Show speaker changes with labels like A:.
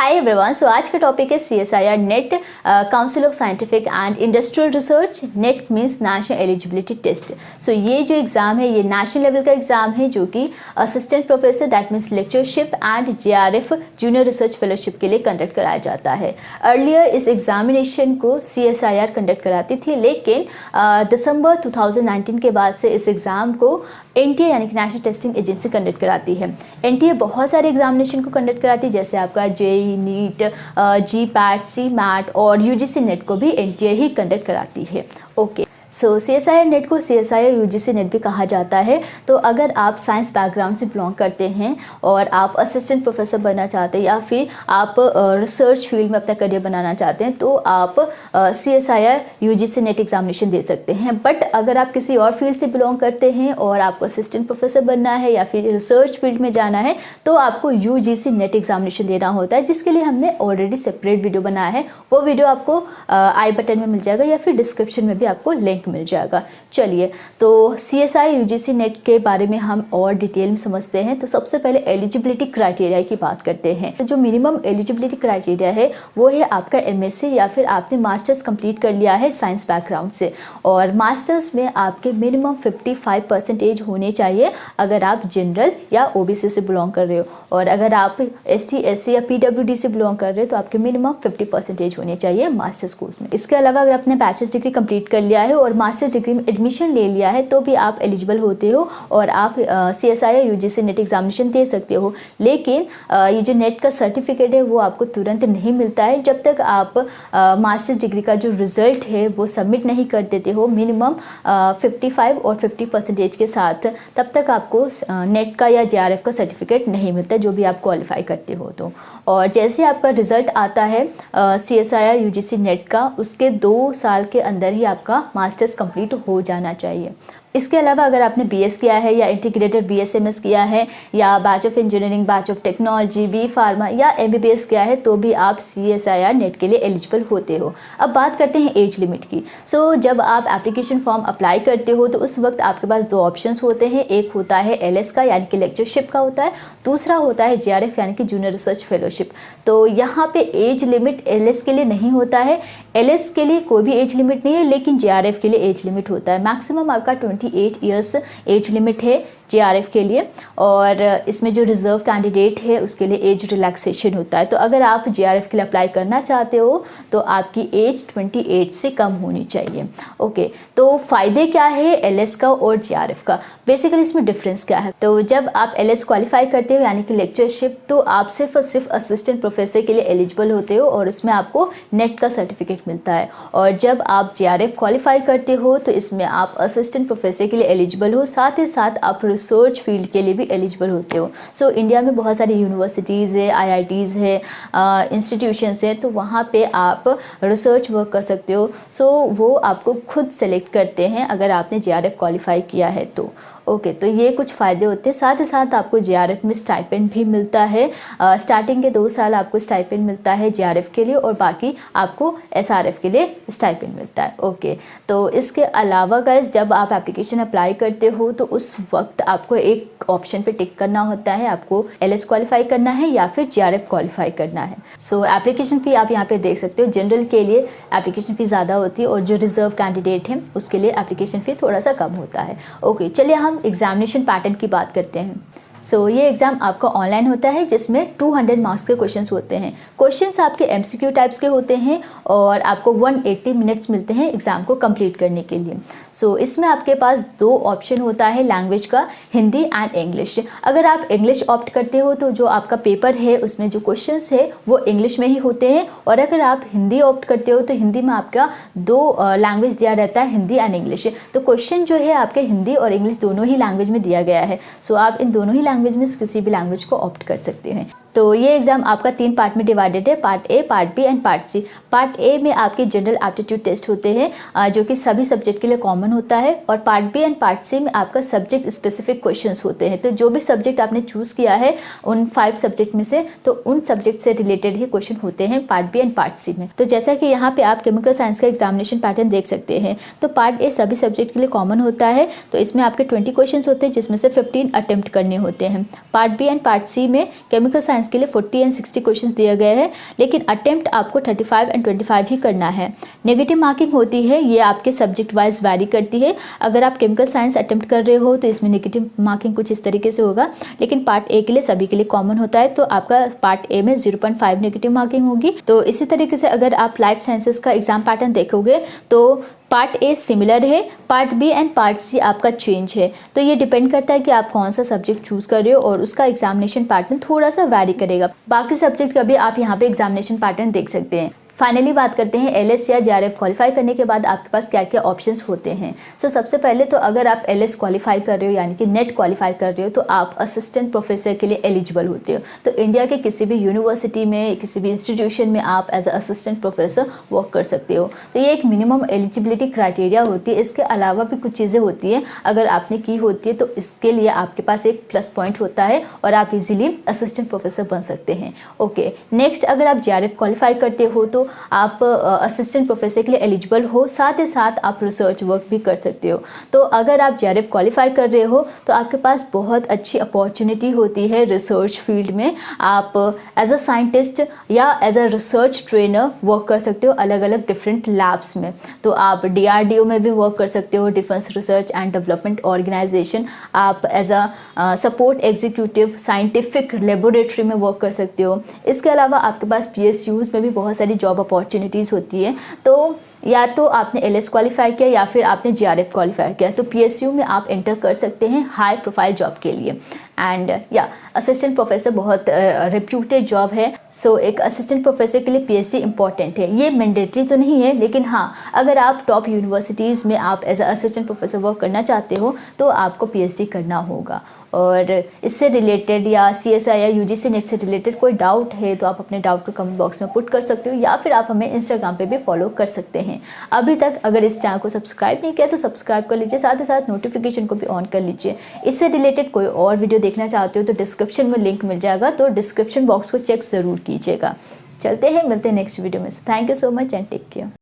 A: Hi everyone, सो आज का topic है CSIR NET council of scientific and industrial research. NET means national eligibility test. So ये जो exam है ये नेशनल लेवल का एग्ज़ाम है जो कि assistant professor that means lectureship and JRF junior research fellowship के लिए कंडक्ट कराया जाता है। अर्लियर इस एग्जामिनेशन को CSIR कंडक्ट कराती थी, लेकिन दिसंबर 2019 के बाद से इस एग्ज़ाम को NTA यानी कि नेशनल टेस्टिंग एजेंसी कंडक्ट कराती है। NTA बहुत सारे एग्जामिनेशन को कंडक्ट कराती है, जैसे आपका JEE नीट, GPAT, CMAT और UGC नेट को भी NTA ही कंडक्ट कराती है। ओके, सो CSIR नेट को CSIR UGC नेट भी कहा जाता है। तो अगर आप साइंस बैकग्राउंड से बिलोंग करते हैं और आप असिस्टेंट प्रोफेसर बनना चाहते हैं या फिर आप रिसर्च फील्ड में अपना करियर बनाना चाहते हैं तो आप CSIR UGC नेट एग्जामिनेशन दे सकते हैं। बट अगर आप किसी और फील्ड से बिलोंग करते हैं और आपको असिस्टेंट प्रोफेसर बनना है या फिर रिसर्च फील्ड में जाना है तो आपको UGC नेट एग्जामिनेशन देना होता है, जिसके लिए हमने ऑलरेडी सेपरेट वीडियो बनाया है। वो वीडियो आपको आई बटन में मिल जाएगा या फिर डिस्क्रिप्शन में भी आपको लिंक मिल जाएगा। चलिए, तो CSIR UGC नेट के बारे में हम और डिटेल में समझते हैं। तो सबसे पहले एलिजिबिलिटी क्राइटेरिया की बात करते हैं। तो जो मिनिमम एलिजिबिलिटी क्राइटेरिया है वो है आपका MSc या फिर आपने मास्टर्स कंप्लीट कर लिया है साइंस बैकग्राउंड से, और मास्टर्स में आपके मिनिमम 55% होने चाहिए अगर आप जनरल या OBC से बिलोंग कर रहे हो, और अगर आप ST SC या PWD से बिलोंग कर रहे हो तो आपके मिनिमम 50% होने चाहिए मास्टर्स कोर्स में। इसके अलावा अगर आपने बैचलर्स डिग्री कंप्लीट कर लिया है और मास्टर डिग्री में एडमिशन ले लिया है तो भी आप एलिजिबल होते हो और आप CSIR UGC नेट एग्जामिनेशन दे सकते हो। लेकिन ये जो नेट का सर्टिफिकेट है वो आपको तुरंत नहीं मिलता है जब तक आप मास्टर्स डिग्री का जो रिजल्ट है वो सबमिट नहीं कर देते हो मिनिमम 55 और 50% के साथ, तब तक आपको नेट का या JRF का सर्टिफिकेट नहीं मिलता जो भी आप क्वालिफाई करते हो। तो और जैसे आपका रिजल्ट आता है CSIR UGC नेट का, उसके 2 साल के अंदर ही आपका मास्टर्स कंप्लीट हो जाना चाहिए। इसके अलावा अगर आपने BS किया है या इंटीग्रेटेड BSMS किया है या batch of engineering, batch of technology, B pharma या MBBS किया है तो भी आप CSIR नेट के लिए एलिजिबल होते हो। अब बात करते हैं एज लिमिट की। सो जब आप एप्लीकेशन फॉर्म अप्लाई करते हो तो उस वक्त आपके पास 2 ऑप्शंस होते हैं। एक होता है LS का यानी कि लेक्चरशिप का होता है, दूसरा होता है JRF यानी कि जूनियर रिसर्च फेलोशिप। तो यहाँ पे एज लिमिट LS के लिए नहीं होता है। LS के लिए कोई भी एज लिमिट नहीं है, लेकिन JRF के लिए एज लिमिट होता है। मैक्सिमम आपका 28 ईयर्स एज लिमिट है JRF के लिए, और इसमें जो रिजर्व कैंडिडेट है उसके लिए एज रिलैक्सेशन होता है। तो अगर आप JRF के लिए अप्लाई करना चाहते हो तो आपकी एज 28 से कम होनी चाहिए। ओके, तो फ़ायदे क्या है LS का और JRF का? बेसिकली इसमें डिफरेंस क्या है? तो जब आप LS क्वालिफाई करते हो यानी कि लेक्चरशिप, तो आप सिर्फ और सिर्फ असिस्टेंट प्रोफेसर के लिए एलिजिबल होते हो और उसमें आपको नेट का सर्टिफिकेट मिलता है। और जब आप JRF क्वालिफाई करते हो तो इसमें आप असिस्टेंट प्रोफेसर के लिए एलिजिबल हो, साथ ही साथ आप रिसर्च फील्ड के लिए भी एलिजिबल होते हो। सो इंडिया में बहुत सारी यूनिवर्सिटीज़ है, IITs है, इंस्टीट्यूशंस है, तो वहाँ पे आप रिसर्च वर्क कर सकते हो। सो वो आपको खुद सेलेक्ट करते हैं अगर आपने JRF क्वालिफाई किया है तो। ओके, तो ये कुछ फ़ायदे होते हैं। साथ ही साथ आपको JRF में स्टाइपेंड भी मिलता है। स्टार्टिंग के 2 साल आपको स्टाइपेंड मिलता है JRF के लिए और बाकी आपको SRF के लिए स्टाइपेंड मिलता है। ओके, तो इसके अलावा गाइस जब आप एप्लीकेशन अप्लाई करते हो तो उस वक्त आपको एक ऑप्शन पे टिक करना होता है, आपको LS क्वालिफाई करना है या फिर JRF क्वालिफाई करना है। सो एप्लीकेशन फ़ी आप यहाँ पे देख सकते हो। जनरल के लिए एप्लीकेशन फ़ी ज़्यादा होती है और जो रिजर्व कैंडिडेट हैं उसके लिए एप्लीकेशन फ़ी थोड़ा सा कम होता है। ओके, चलिए हम एग्जामिनेशन पैटर्न की बात करते हैं। सो ये एग्ज़ाम आपका ऑनलाइन होता है जिसमें 200 मार्क्स के क्वेश्चंस होते हैं। क्वेश्चंस आपके MCQ टाइप्स के होते हैं और आपको 180 मिनट्स मिलते हैं एग्ज़ाम को कंप्लीट करने के लिए। सो इसमें आपके पास 2 ऑप्शन होता है लैंग्वेज का, हिंदी एंड इंग्लिश। अगर आप इंग्लिश ऑप्ट करते हो तो जो आपका पेपर है उसमें जो क्वेश्चंस है वो इंग्लिश में ही होते हैं, और अगर आप हिंदी ऑप्ट करते हो तो हिंदी में आपका 2 लैंग्वेज दिया रहता है, हिंदी एंड इंग्लिश। तो क्वेश्चन जो है आपके हिंदी और इंग्लिश दोनों ही लैंग्वेज में दिया गया है। सो आप इन दोनों ही लैंग्वेज में से किसी भी लैंग्वेज को ऑप्ट कर सकते हैं। तो ये एग्ज़ाम आपका 3 पार्ट में डिवाइडेड है, part A, part B and part C। Part A में आपके जनरल एप्टीट्यूड टेस्ट होते हैं जो कि सभी सब्जेक्ट के लिए कॉमन होता है, और part B and part C में आपका सब्जेक्ट स्पेसिफिक क्वेश्चंस होते हैं। तो जो भी सब्जेक्ट आपने चूज़ किया है उन 5 सब्जेक्ट में से, तो उन सब्जेक्ट से रिलेटेड ही क्वेश्चन होते हैं part B and part C में। तो जैसा कि यहाँ पे आप केमिकल साइंस का एग्जामिनेशन पैटर्न देख सकते हैं, तो पार्ट A सभी सब्जेक्ट के लिए कॉमन होता है। तो इसमें आपके 20 क्वेश्चन होते हैं जिसमें से 15 अटेम्प्ट करने होते हैं। Part B and part C में केमिकल साइंस साइंस के लिए 40 एंड 60 क्वेश्चंस दिए गए हैं, लेकिन अटेम्प्ट आपको 35 एंड 25 ही करना है। नेगेटिव मार्किंग होती है, ये आपके सब्जेक्ट वाइज वैरी करती है। अगर आप केमिकल साइंस अटेम्प्ट कर रहे हो तो इसमें नेगेटिव मार्किंग कुछ इस तरीके से होगा, लेकिन पार्ट ए के लिए सभी के लिए कॉमन होता है, तो आपका पार्ट ए में 0.5 नेगेटिव मार्किंग होगी। तो इसी तरीके से अगर आप लाइफ साइंसेस का एग्जाम पैटर्न देखोगे तो पार्ट ए सिमिलर है, part B and part C आपका चेंज है। तो ये डिपेंड करता है कि आप कौन सा सब्जेक्ट चूज कर रहे हो और उसका एग्जामिनेशन पैटर्न थोड़ा सा वैरी करेगा। बाकी सब्जेक्ट का भी आप यहाँ पे एग्जामिनेशन पैटर्न देख सकते हैं। फाइनली बात करते हैं एलएस या जेआरएफ क्वालिफाई करने के बाद आपके पास क्या क्या ऑप्शंस होते हैं। सो सबसे पहले तो अगर आप एलएस क्वालिफाई कर रहे हो यानी कि नेट क्वालिफाई कर रहे हो तो आप असिस्टेंट प्रोफेसर के लिए एलिजिबल होते हो। तो इंडिया के किसी भी यूनिवर्सिटी में, किसी भी इंस्टीट्यूशन में आप as a assistant professor work कर सकते हो। तो ये एक मिनिमम एलिजिबिलिटी क्राइटेरिया होती है। इसके अलावा भी कुछ चीज़ें होती हैं, अगर आपने की होती है तो इसके लिए आपके पास एक प्लस पॉइंट होता है और आप इजीली असिस्टेंट प्रोफेसर बन सकते हैं। ओके, नेक्स्ट अगर आप जेआरएफ क्वालिफाई करते हो तो आप असिस्टेंट प्रोफेसर के लिए एलिजिबल हो, साथ ही साथ आप रिसर्च वर्क भी कर सकते हो। तो अगर आप जेआरएफ क्वालिफाई कर रहे हो तो आपके पास बहुत अच्छी अपॉर्चुनिटी होती है रिसर्च फील्ड में। आप एज अ साइंटिस्ट या as a research trainer work कर सकते हो अलग अलग डिफरेंट लैब्स में। तो आप DRDO में भी वर्क कर सकते हो, defence research and development organisation. आप as a support executive scientific laboratory में वर्क कर सकते हो। इसके अलावा आपके पास PSUs में भी बहुत सारी जॉब अपॉर्चुनिटीज़ होती है। तो या तो आपने LS क्वालिफाई किया या फिर आपने GRF क्वालिफाई किया तो PSU में आप एंटर कर सकते हैं हाई प्रोफाइल जॉब के लिए। एंड या असिस्टेंट प्रोफेसर बहुत रेप्यूटेड जॉब है। सो एक असिस्टेंट प्रोफेसर के लिए PhD इंपॉर्टेंट है। ये मैंडेटरी तो नहीं है, लेकिन हाँ, अगर आप टॉप यूनिवर्सिटीज़ में आप as a assistant professor work करना चाहते हो तो आपको PhD करना होगा। और इससे रिलेटेड या CSI या UGC नेट से रिलेटेड कोई डाउट है तो आप अपने डाउट को कमेंट बॉक्स में पुट कर सकते हो या फिर आप हमें इंस्टाग्राम पे भी फॉलो कर सकते हैं। अभी तक अगर इस चैनल को सब्सक्राइब नहीं किया तो सब्सक्राइब कर लीजिए, साथ ही साथ नोटिफिकेशन को भी ऑन कर लीजिए। इससे रिलेटेड कोई और वीडियो देखना चाहते हो तो डिस्क्रिप्शन में लिंक मिल जाएगा, तो डिस्क्रिप्शन बॉक्स को चेक ज़रूर कीजिएगा। चलते हैं, मिलते हैं नेक्स्ट वीडियो में। Thank you so much and take care.